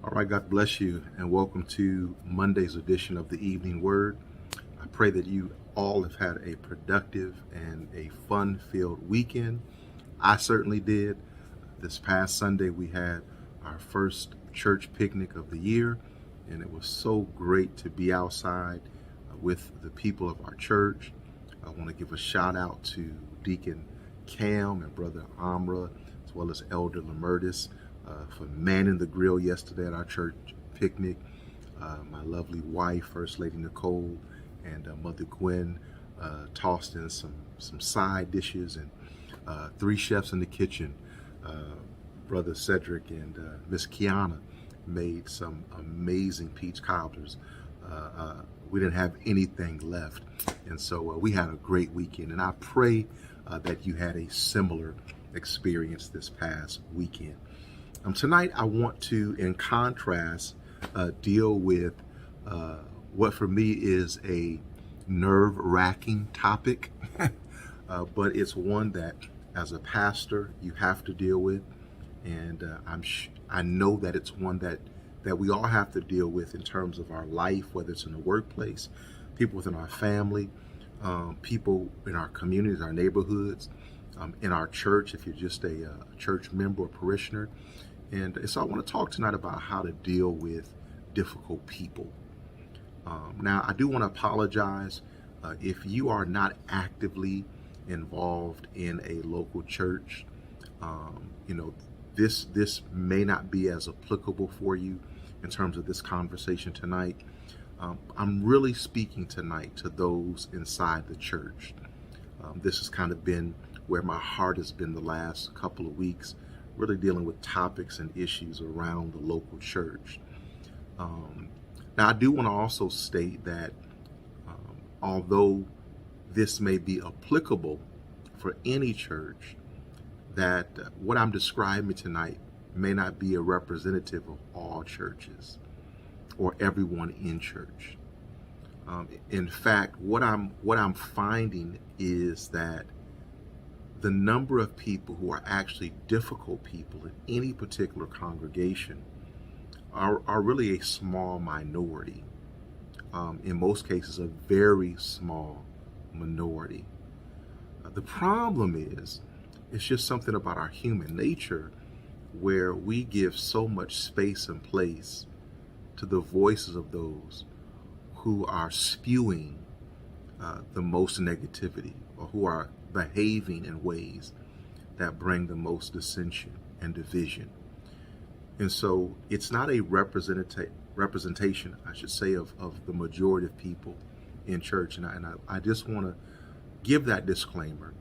All right, God bless you, and welcome to Monday's edition of the Evening Word. I pray that you all have had a productive and a fun-filled weekend. I certainly did. This past Sunday, we had our first church picnic of the year, and it was so great to be outside with the people of our church. I want to give a shout out to Deacon Cam and Brother Amra, as well as Elder Lamerdis, for manning the grill yesterday at our church picnic. My lovely wife, First Lady Nicole, and Mother Gwen tossed in some side dishes, and three chefs in the kitchen. Brother Cedric and Miss Kiana made some amazing peach cobblers. We didn't have anything left, and so we had a great weekend, and I pray that you had a similar experience this past weekend. Tonight, I want to, in contrast, deal with what for me is a nerve-wracking topic, but it's one that, as a pastor, you have to deal with, and I know that it's one that we all have to deal with in terms of our life, whether it's in the workplace, people within our family, people in our communities, our neighborhoods, in our church, if you're just a church member or parishioner. And so I want to talk tonight about how to deal with difficult people. Now, I do want to apologize if you are not actively involved in a local church. This may not be as applicable for you in terms of this conversation tonight. I'm really speaking tonight to those inside the church. This has kind of been where my heart has been the last couple of weeks, really dealing with topics and issues around the local church. Now, I do want to also state that although this may be applicable for any church, that what I'm describing tonight may not be a representative of all churches or everyone in church. In fact, what I'm finding is that the number of people who are actually difficult people in any particular congregation are really a small minority. In most cases, a very small minority. The problem is, it's just something about our human nature where we give so much space and place to the voices of those who are spewing the most negativity, or who are behaving in ways that bring the most dissension and division. And so it's not a representation, I should say, of the majority of people in church. And I just want to give that disclaimer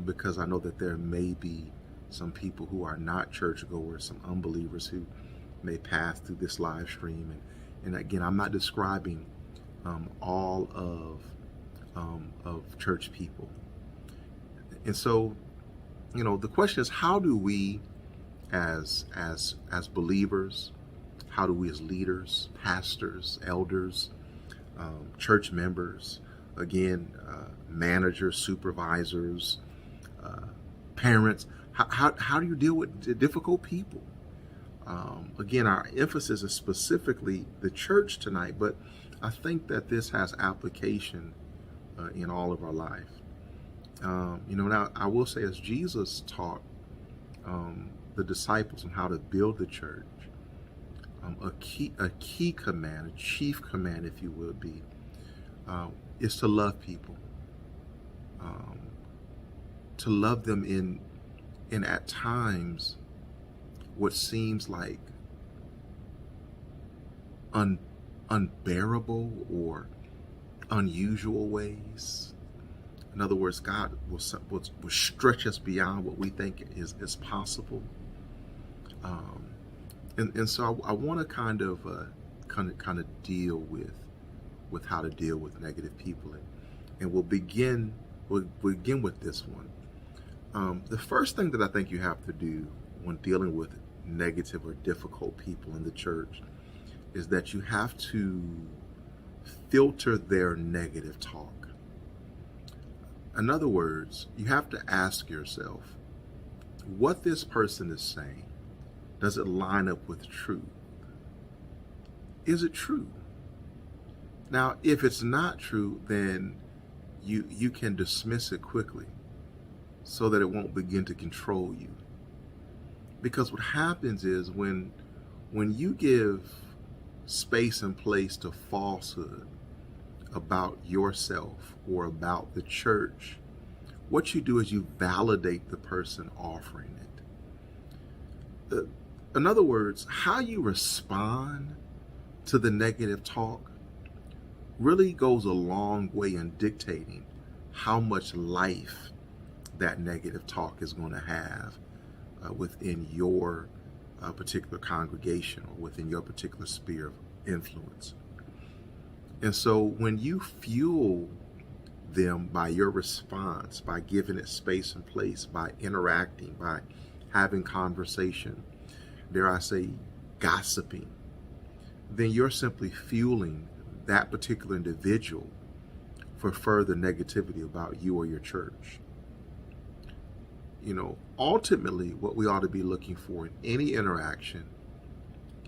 because I know that there may be some people who are not churchgoers, some unbelievers who may pass through this live stream. And again, I'm not describing all of church people. And so, the question is, how do we as believers, how do we as leaders, pastors, elders, church members, again, managers, supervisors, parents, how do you deal with difficult people? Again, our emphasis is specifically the church tonight, but I think that this has application in all of our life. Now I will say, as Jesus taught the disciples on how to build the church, a key command, a chief command, if you will, be is to love people, to love them in at times what seems like unbearable or unusual ways. In other words, God will stretch us beyond what we think is possible. And so I want to kind of deal with how to deal with negative people, and we'll begin with this one. The first thing that I think you have to do when dealing with negative or difficult people in the church is that you have to filter their negative talk. In other words, you have to ask yourself, what this person is saying, does it line up with truth? is it true? Now, if it's not true, then you can dismiss it quickly so that it won't begin to control you. Because what happens is when you give space and place to falsehood about yourself or about the church, what you do is you validate the person offering it. In other words, how you respond to the negative talk really goes a long way in dictating how much life that negative talk is going to have within your particular congregation or within your particular sphere of influence. And so when you fuel them by your response, by giving it space and place, by interacting, by having conversation, dare I say gossiping, then you're simply fueling that particular individual for further negativity about you or your church. Ultimately, what we ought to be looking for in any interaction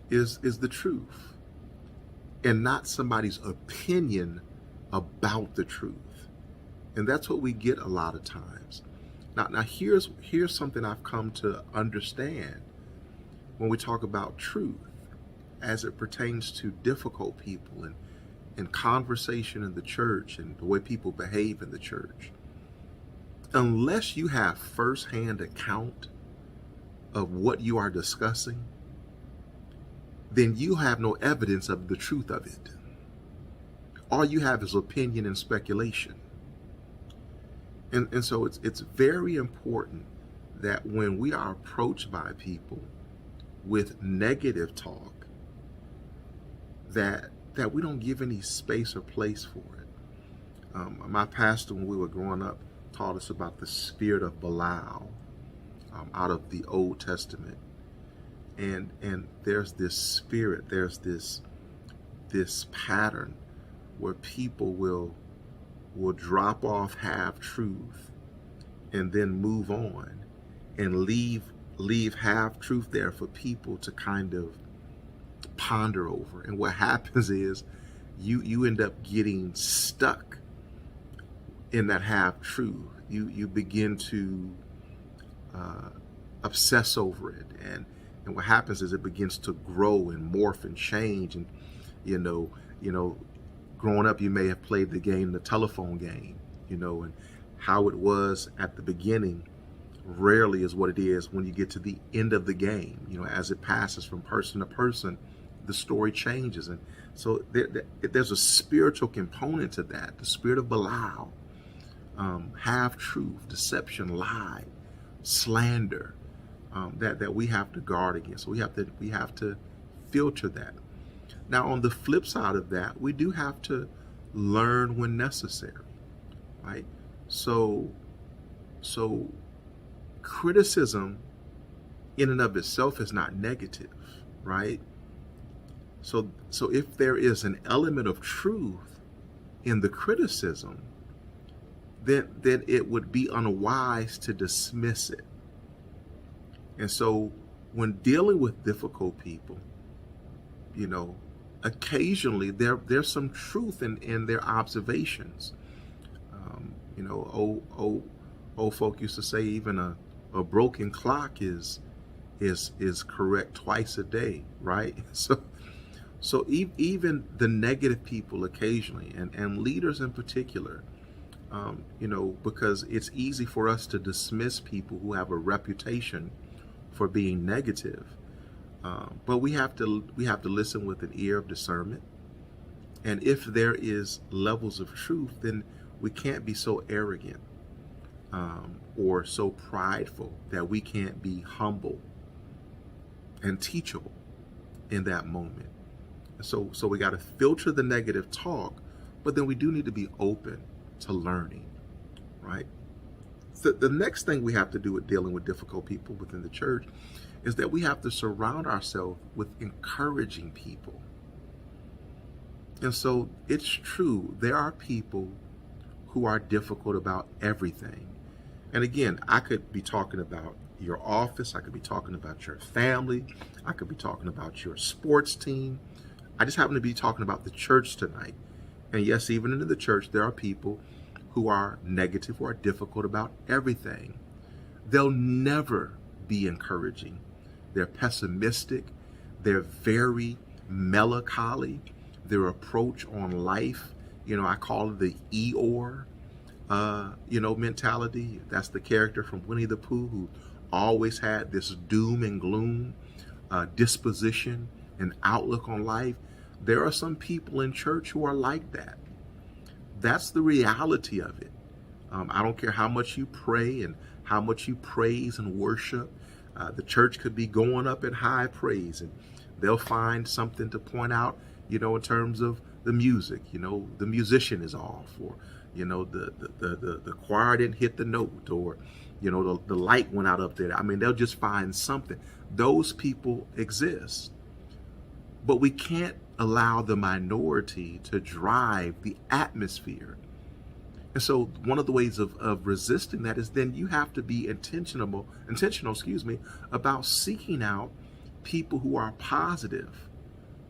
is the truth and not somebody's opinion about the truth. And that's what we get a lot of times. Now here's something I've come to understand when we talk about truth as it pertains to difficult people and conversation in the church and the way people behave in the church. Unless you have firsthand account of what you are discussing, then you have no evidence of the truth of it. All you have is opinion and speculation. And so it's very important that when we are approached by people with negative talk, that we don't give any space or place for it. My pastor, when we were growing up, taught us about the spirit of Belial out of the Old Testament. And there's this spirit, there's this pattern where people will drop off half truth and then move on and leave half truth there for people to kind of ponder over. And what happens is you end up getting stuck in that half truth. You begin to obsess over it, and what happens is it begins to grow and morph and change. And growing up, you may have played the telephone game, and how it was at the beginning rarely is what it is when you get to the end of the game. As it passes from person to person, the story changes. And so there's a spiritual component to that, the spirit of Belial, half-truth, deception, lie, slander, that we have to guard against. So we have to filter that. Now, on the flip side of that, we do have to learn when necessary, right? So criticism in and of itself is not negative, right? So if there is an element of truth in the criticism, then it would be unwise to dismiss it. And so when dealing with difficult people, occasionally there's some truth in their observations. Old folk used to say even a broken clock is correct twice a day, right? So even the negative people occasionally, and leaders in particular, because it's easy for us to dismiss people who have a reputation for being negative. But we have to listen with an ear of discernment. And if there is levels of truth, then we can't be so arrogant or so prideful that we can't be humble and teachable in that moment. So we got to filter the negative talk, but then we do need to be open to learning, right? So the next thing we have to do with dealing with difficult people within the church is that we have to surround ourselves with encouraging people. And so it's true, there are people who are difficult about everything. And again, I could be talking about your office, I could be talking about your family, I could be talking about your sports team, I just happen to be talking about the church tonight. And yes, even in the church, there are people who are negative or are difficult about everything. They'll never be encouraging. They're pessimistic. They're very melancholy. Their approach on life, I call it the Eeyore, mentality. That's the character from Winnie the Pooh who always had this doom and gloom disposition and outlook on life. There are some people in church who are like that. That's the reality of it. I don't care how much you pray and how much you praise and worship. The church could be going up in high praise, and they'll find something to point out, in terms of the music. The musician is off, or the choir didn't hit the note, or the light went out up there. I mean, they'll just find something. Those people exist, but we can't allow the minority to drive the atmosphere. And so one of the ways of resisting that is then you have to be intentional, about seeking out people who are positive,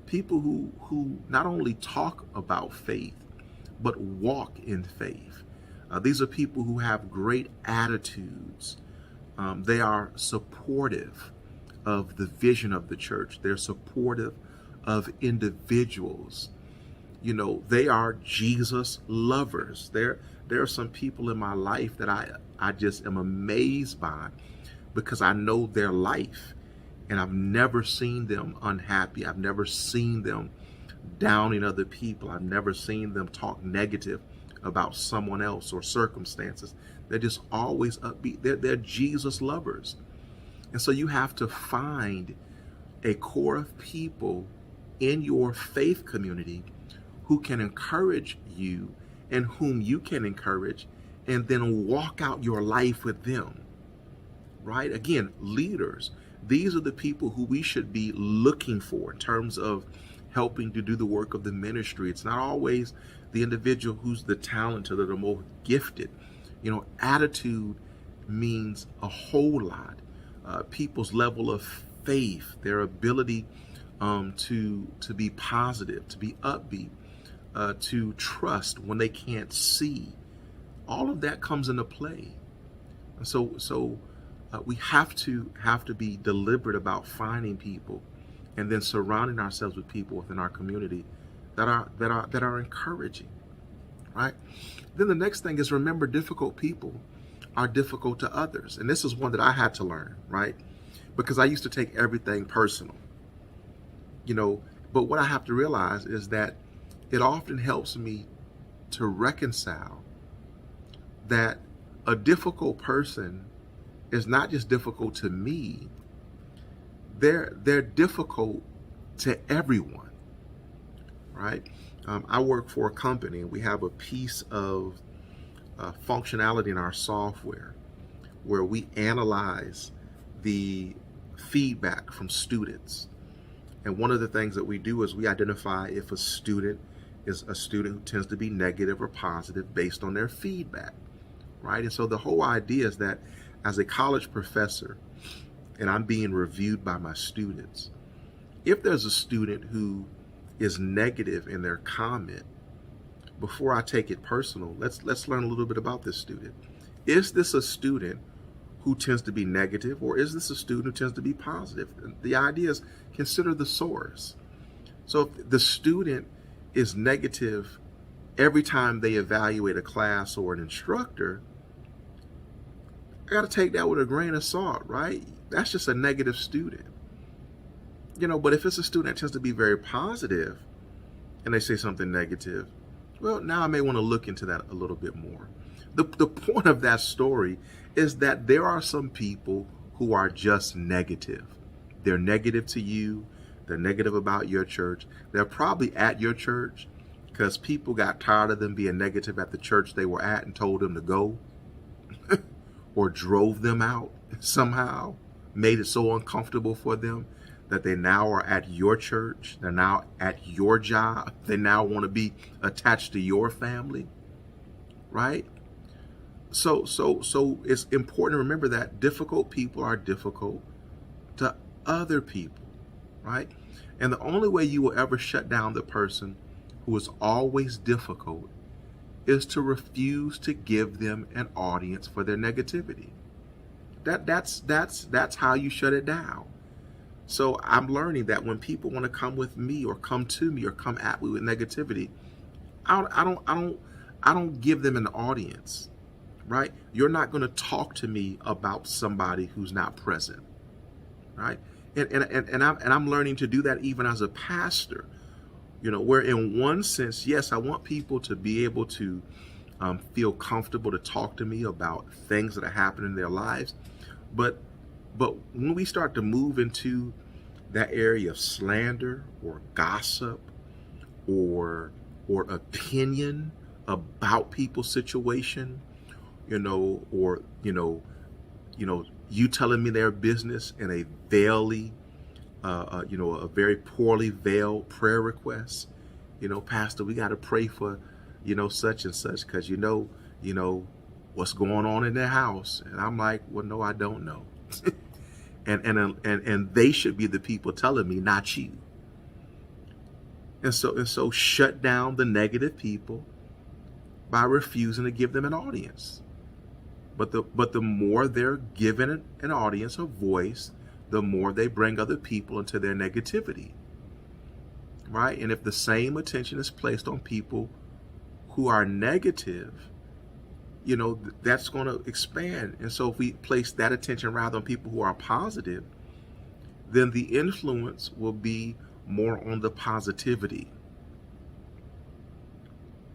people who not only talk about faith, but walk in faith. These are people who have great attitudes. They are supportive of the vision of the church. They're supportive of individuals. They are Jesus lovers. There are some people in my life that I just am amazed by, because I know their life and I've never seen them unhappy. I've never seen them downing other people. I've never seen them talk negative about someone else or circumstances. They're just always upbeat. They're Jesus lovers. And so you have to find a core of people in your faith community who can encourage you and whom you can encourage, and then walk out your life with them, right? Again, leaders. These are the people who we should be looking for in terms of helping to do the work of the ministry. It's not always the individual who's the talented or the most gifted. Attitude means a whole lot. People's level of faith, their ability to be positive, to be upbeat, to trust when they can't see. All of that comes into play. And so we have to be deliberate about finding people and then surrounding ourselves with people within our community that are encouraging, right? Then the next thing is, remember, difficult people are difficult to others. And this is one that I had to learn, right? Because I used to take everything personal, but what I have to realize is that it often helps me to reconcile that a difficult person is not just difficult to me, they're difficult to everyone, right? I work for a company, and we have a piece of functionality in our software where we analyze the feedback from students. And one of the things that we do is we identify if a student is a student who tends to be negative or positive based on their feedback, right? And so the whole idea is that as a college professor, and I'm being reviewed by my students, if there's a student who is negative in their comment, before I take it personal, let's learn a little bit about this student. Is this a student who tends to be negative, or is this a student who tends to be positive? The idea is consider the source. So if the student is negative every time they evaluate a class or an instructor, I got to take that with a grain of salt, right? That's just a negative student. But if it's a student that tends to be very positive and they say something negative, well, now I may want to look into that a little bit more. The point of that story is that there are some people who are just negative. They're negative to you. They're negative about your church. They're probably at your church because people got tired of them being negative at the church they were at and told them to go or drove them out somehow, made it so uncomfortable for them that they now are at your church. They're now at your job. They now want to be attached to your family, right? So it's important to remember that difficult people are difficult to other people. right? And the only way you will ever shut down the person who is always difficult is to refuse to give them an audience for their negativity. That's how you shut it down. So I'm learning that when people want to come with me or come to me or come at me with negativity, I don't give them an audience, right? You're not going to talk to me about somebody who's not present, right? And I'm learning to do that even as a pastor, where in one sense, yes, I want people to be able to feel comfortable to talk to me about things that are happening in their lives, but when we start to move into that area of slander or gossip or opinion about people's situation, or you telling me their business in a a very poorly veiled prayer request. Pastor, we got to pray for, such and such because what's going on in their house. And I'm like, well, no, I don't know. and they should be the people telling me, not you. And so shut down the negative people by refusing to give them an audience. But the more they're given an audience, a voice, the more they bring other people into their negativity, right? And if the same attention is placed on people who are negative, that's going to expand. And so if we place that attention rather on people who are positive, then the influence will be more on the positivity.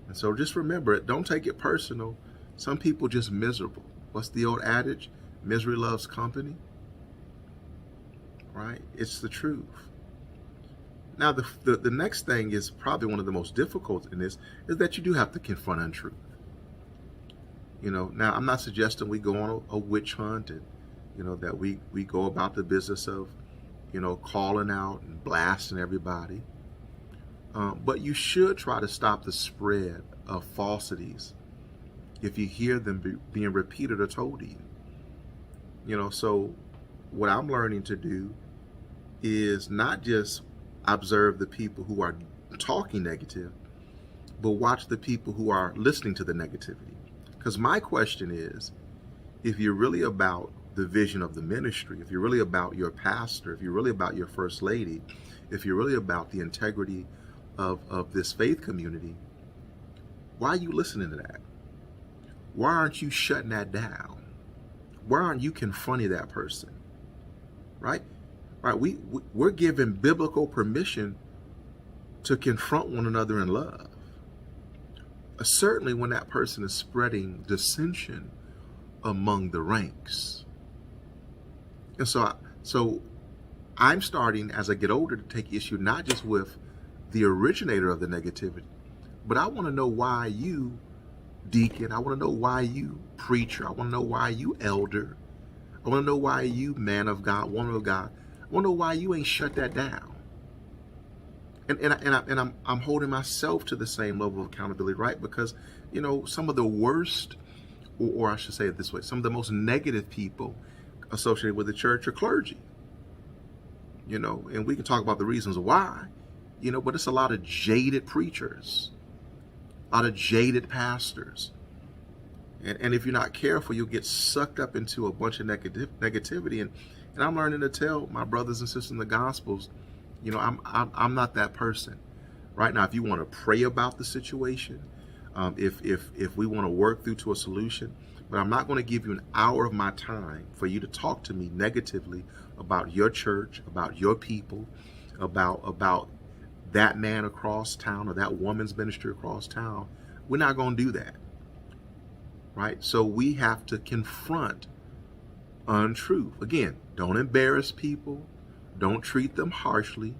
And so just remember it. Don't take it personal. Some people just miserable. What's the old adage? Misery loves company. Right? It's the truth. Now, the next thing is probably one of the most difficult in this is that you do have to confront untruth. Now I'm not suggesting we go on a witch hunt and, that we go about the business of, calling out and blasting everybody. But you should try to stop the spread of falsities if you hear them being repeated or told to you. So what I'm learning to do is not just observe the people who are talking negative, but watch the people who are listening to the negativity. Because my question is, if you're really about the vision of the ministry, if you're really about your pastor, if you're really about your first lady, if you're really about the integrity of this faith community, why are you listening to that? Why aren't you shutting that down? Why aren't you confronting that person? Right? Right? We're given biblical permission to confront one another in love. Certainly when that person is spreading dissension among the ranks. And so I'm starting, as I get older, to take issue not just with the originator of the negativity, but I want to know why you, deacon, I want to know why you, preacher, I want to know why you, elder, I want to know why you, man of God, woman of God, I want to know why you ain't shut that down. And I'm holding myself to the same level of accountability, right? Because, some of the worst, or I should say it this way, some of the most negative people associated with the church are clergy. And we can talk about the reasons why, but it's a lot of jaded preachers, a lot of jaded pastors. And if you're not careful, you'll get sucked up into a bunch of negativity. And I'm learning to tell my brothers and sisters in the Gospels, I'm not that person. Right now, if you want to pray about the situation, if we want to work through to a solution, but I'm not going to give you an hour of my time for you to talk to me negatively about your church, about your people, about that man across town or that woman's ministry across town. We're not going to do that. Right? So we have to confront untruth. Again, don't embarrass people. Don't treat them harshly.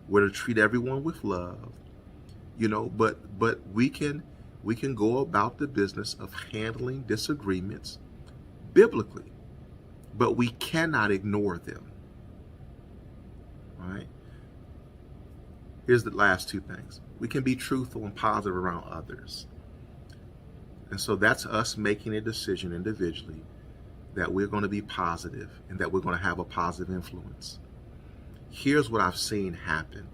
We're to treat everyone with love. But we can go about the business of handling disagreements biblically, but we cannot ignore them. All right? Here's the last two things. We can be truthful and positive around others. And so that's us making a decision individually that we're going to be positive and that we're going to have a positive influence. Here's what I've seen happen.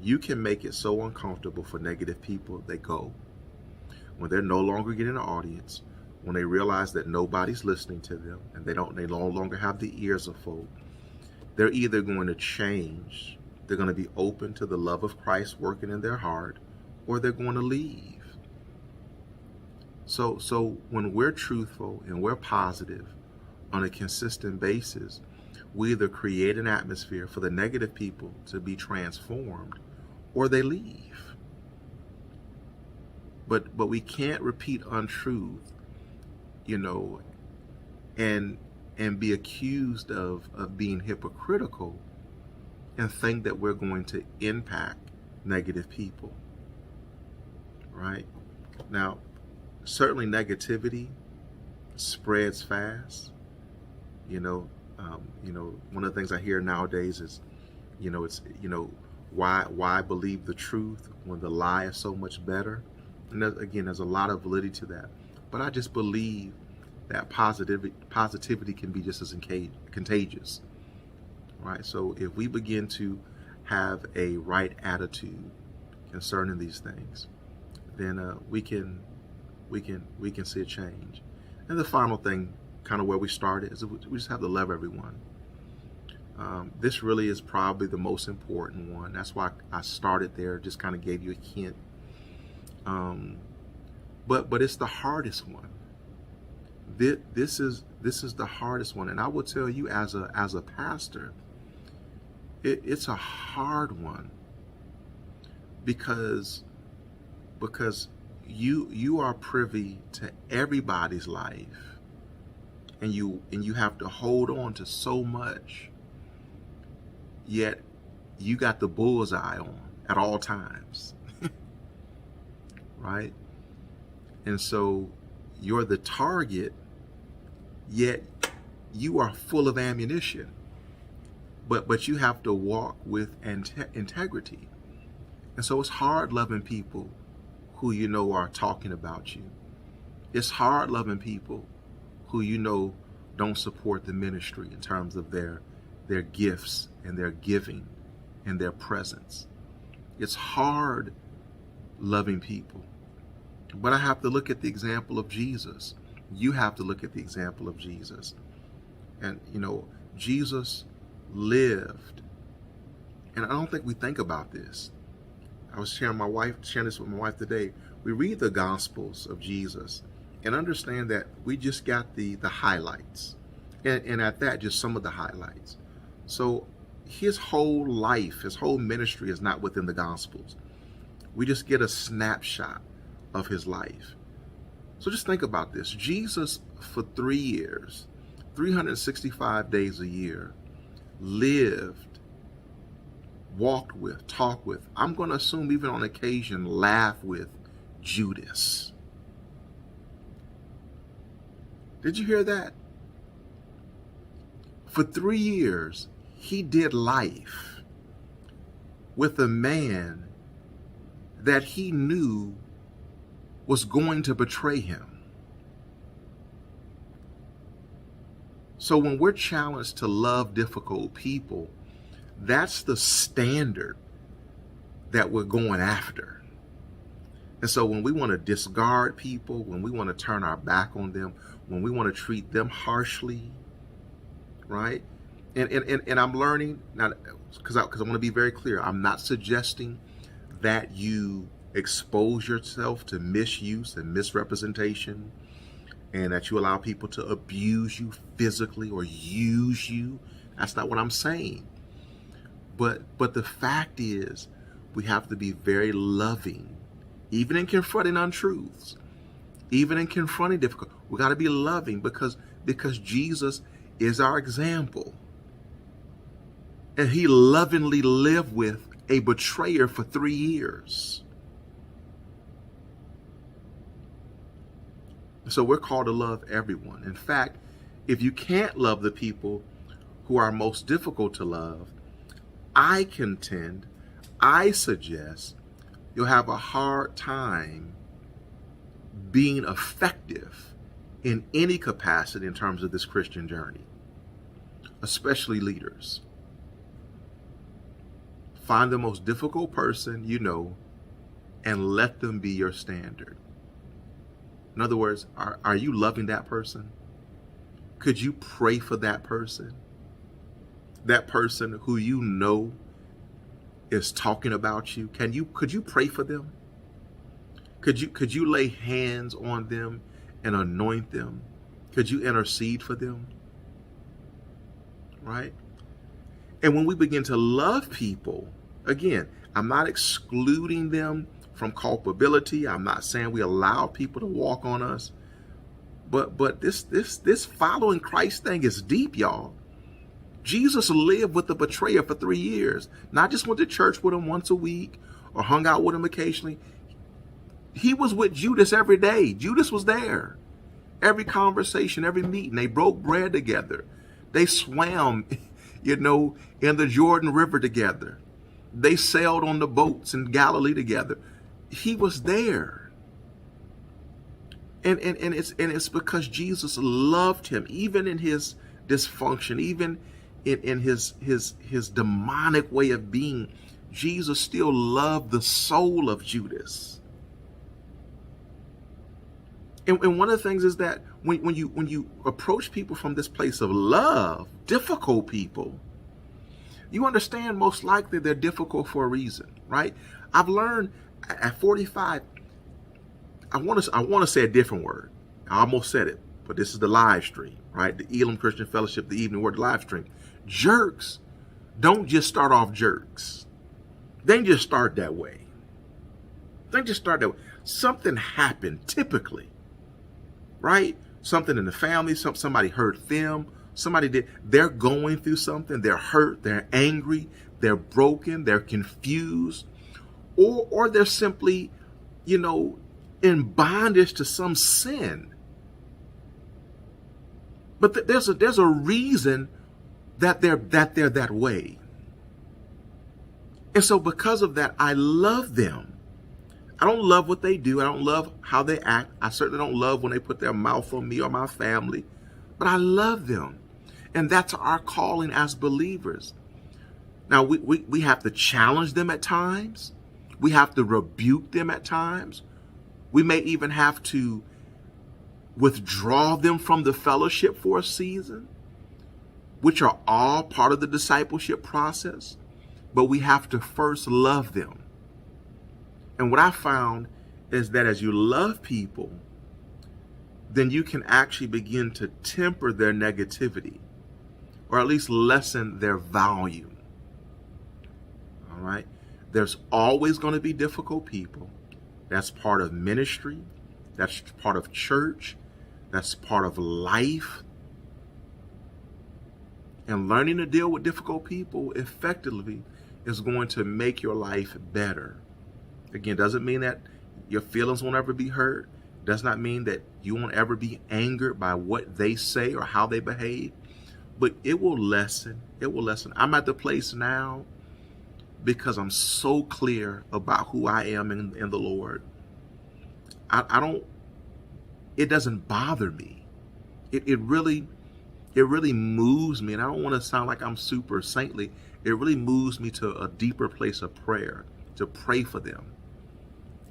You can make it so uncomfortable for negative people, they go. When they're no longer getting an audience, when they realize that nobody's listening to them and they no longer have the ears of folk, they're either going to change, they're going to be open to the love of Christ working in their heart, or they're going to leave. So when we're truthful and we're positive on a consistent basis, we either create an atmosphere for the negative people to be transformed, or they leave. But we can't repeat untruth, and be accused of being hypocritical and think that we're going to impact negative people. Right? Now, certainly negativity spreads fast. One of the things I hear nowadays is, why believe the truth when the lie is so much better? And there's a lot of validity to that. But I just believe that positivity can be just as contagious, right? So if we begin to have a right attitude concerning these things, then we can see a change. And the final thing, kind of where we started, is we just have to love everyone. This really is probably the most important one. That's why I started there, just kind of gave you a hint. But it's the hardest one. This is the hardest one, and I will tell you, as a pastor, it's a hard one because you are privy to everybody's life, and you have to hold on to so much, yet you got the bullseye on at all times. Right? And so you're the target, yet you are full of ammunition. But you have to walk with integrity. And so it's hard loving people who are talking about you. It's hard loving people who don't support the ministry in terms of their gifts and their giving and their presence. It's hard loving people. But I have to look at the example of Jesus. You have to look at the example of Jesus. And, Jesus lived. And I don't think we think about this. I was sharing this with my wife today. We read the Gospels of Jesus and understand that we just got the highlights. And at that, just some of the highlights. So his whole life, his whole ministry is not within the Gospels. We just get a snapshot of his life. So just think about this. Jesus, for 3 years, 365 days a year, lived, walked with, talked with, I'm going to assume even on occasion, laughed with Judas. Did you hear that? For 3 years, he did life with a man that he knew was going to betray him. So when we're challenged to love difficult people, that's the standard that we're going after. And so when we want to discard people, when we want to turn our back on them, when we want to treat them harshly, right? And I'm learning, now, because I want to be very clear, I'm not suggesting that you expose yourself to misuse and misrepresentation, and that you allow people to abuse you physically or use you. That's not what I'm saying. But the fact is, we have to be very loving, even in confronting untruths, even in confronting difficult. We got to be loving because Jesus is our example, and he lovingly lived with a betrayer for 3 years. So we're called to love everyone. In fact, if you can't love the people who are most difficult to love, I suggest you'll have a hard time being effective in any capacity in terms of this Christian journey, especially leaders. Find the most difficult person you know and let them be your standard. In other words, are you loving that person? Could you pray for that person? That person who you know is talking about you. Could you pray for them? Could you lay hands on them and anoint them? Could you intercede for them? Right? And when we begin to love people, again, I'm not excluding them from culpability. I'm not saying we allow people to walk on us. But this following Christ thing is deep, y'all. Jesus lived with the betrayer for 3 years. Not just went to church with him once a week or hung out with him occasionally. He was with Judas every day. Judas was there. Every conversation, every meeting, they broke bread together. They swam, in the Jordan River together. They sailed on the boats in Galilee together. He was there. And it's because Jesus loved him, even in his dysfunction, even in his demonic way of being. Jesus still loved the soul of Judas. And one of the things is that when you approach people from this place of love, difficult people, you understand most likely they're difficult for a reason, right? I've learned at 45, I want to say a different word. I almost said it, but this is the live stream, right? The Elam Christian Fellowship, the Evening Word live stream. Jerks don't just start off jerks. They just start that way. Something happened typically, right? Something in the family, somebody hurt them, somebody did. They're going through something. They're hurt. They're angry. They're broken. They're confused, or they're simply, in bondage to some sin. But there's a reason that they're that way. And so because of that, I love them. I don't love what they do. I don't love how they act. I certainly don't love when they put their mouth on me or my family. But I love them. And that's our calling as believers. Now, we have to challenge them at times. We have to rebuke them at times. We may even have to withdraw them from the fellowship for a season, which are all part of the discipleship process. But we have to first love them. And what I found is that as you love people, then you can actually begin to temper their negativity, or at least lessen their value. All right? There's always going to be difficult people. That's part of ministry. That's part of church. That's part of life. And learning to deal with difficult people effectively is going to make your life better. Again, doesn't mean that your feelings won't ever be hurt. Does not mean that you won't ever be angered by what they say or how they behave. But it will lessen. It will lessen. I'm at the place now because I'm so clear about who I am in the Lord. It doesn't bother me. It really moves me. And I don't want to sound like I'm super saintly. It really moves me to a deeper place of prayer, to pray for them.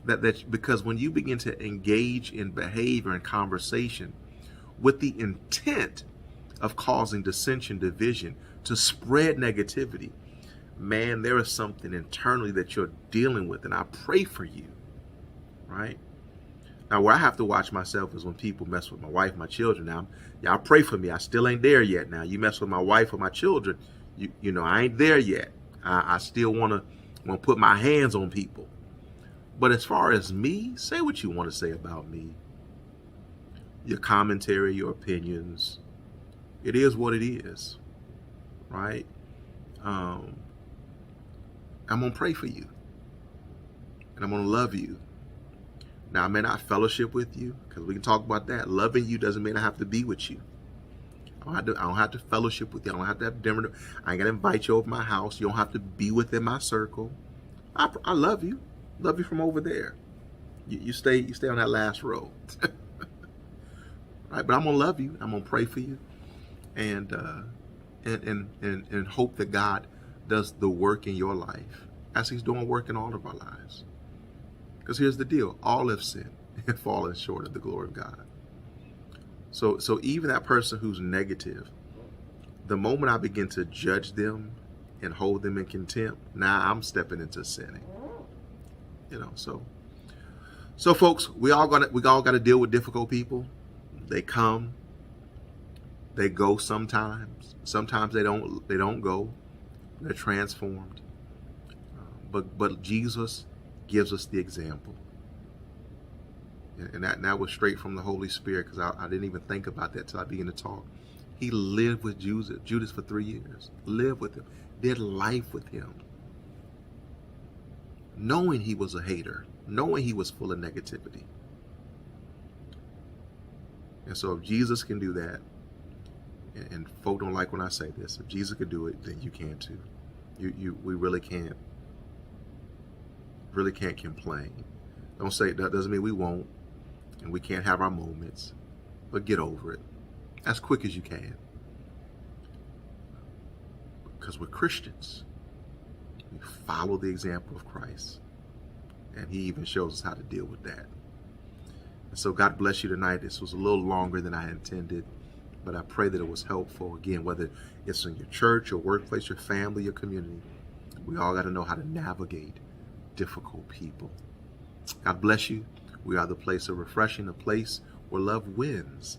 That because when you begin to engage in behavior and conversation with the intent of causing dissension, division, to spread negativity, man, there is something internally that you're dealing with, and I pray for you, right? Now, where I have to watch myself is when people mess with my wife, my children. Now, y'all pray for me. I still ain't there yet. Now, you mess with my wife or my children, I ain't there yet. I still want to put my hands on people. But as far as me, say what you want to say about me. Your commentary, your opinions. It is what it is, right? I'm going to pray for you. And I'm going to love you. Now, I may not fellowship with you, because we can talk about that. Loving you doesn't mean I have to be with you. I don't have to fellowship with you. I don't have to have dinner. I ain't got to invite you over my house. You don't have to be within my circle. I love you. Love you from over there. You stay on that last row. Right? But I'm gonna love you. I'm gonna pray for you, and hope that God does the work in your life. as he's doing work in all of our lives. Because here's the deal. All have sinned and fallen short of the glory of God. So even that person who's negative, the moment I begin to judge them and hold them in contempt, now I'm stepping into sinning. So folks, we all got to deal with difficult people. They come, they go sometimes. Sometimes they don't go. They're transformed. But Jesus gives us the example. And that was straight from the Holy Spirit, because I didn't even think about that till I began to talk. He lived with Judas for 3 years. Lived with him. Did life with him. Knowing he was a hater. Knowing he was full of negativity. And so if Jesus can do that, and folk don't like when I say this, if Jesus could do it, then you can too. We really can't complain. Don't say that doesn't mean we won't, and we can't have our moments, but get over it as quick as you can. Because we're Christians. We follow the example of Christ, and he even shows us how to deal with that. And so God bless you tonight. This was a little longer than I intended, but I pray that it was helpful. Again, whether it's in your church, your workplace, your family, your community, we all got to know how to navigate difficult people. God bless you. We are the place of refreshing, a place where love wins.